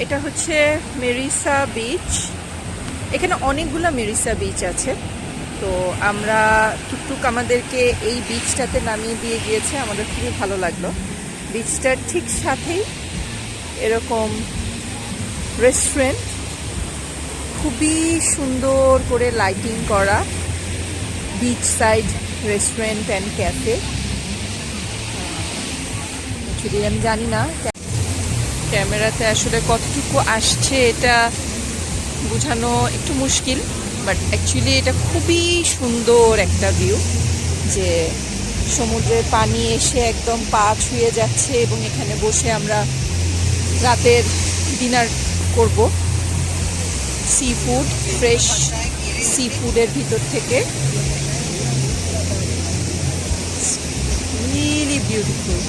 এটা হচ্ছে মেরিসা বিচ। এখানে অনেকগুলো মেরিসা বিচ আছে। তো আমরা টুকটুক আমাদেরকে এই বিচটাতে নামিয়ে দিয়ে গিয়েছে, আমাদের খুবই ভালো লাগলো। বিচটার ঠিক সাথেই এরকম রেস্টুরেন্ট, খুবই সুন্দর করে লাইটিং করা beach side restaurant and cafe. Actually আমি জানি না ক্যামেরাতে আসলে কতটুকু আসছে, এটা বোঝানো একটু মুশকিল, বাট অ্যাকচুয়ালি এটা খুবই সুন্দর একটা ভিউ, যে সমুদ্রের পানি এসে একদম পা ছুঁয়ে যাচ্ছে এবং এখানে বসে আমরা রাতের ডিনার করব। সি ফুড, ফ্রেশ সি ফুডের ভিতর থেকে, রিয়েলি বিউটিফুল।